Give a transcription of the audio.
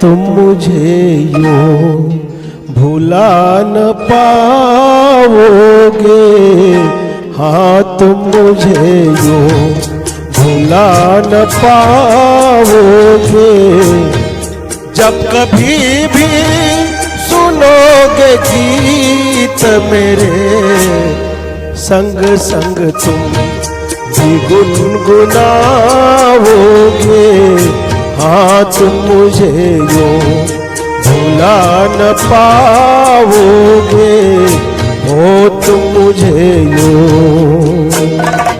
तुम मुझे यूं भुला न पाओगे, हाँ तुम मुझे यूं भुला न पाओगे। जब कभी भी सुनोगे गीत मेरे, संग संग तुम भी गुनगुनाओगे, हाँ तुम मुझे यूं भुला न पाओगे, हो तुम मुझे यूं।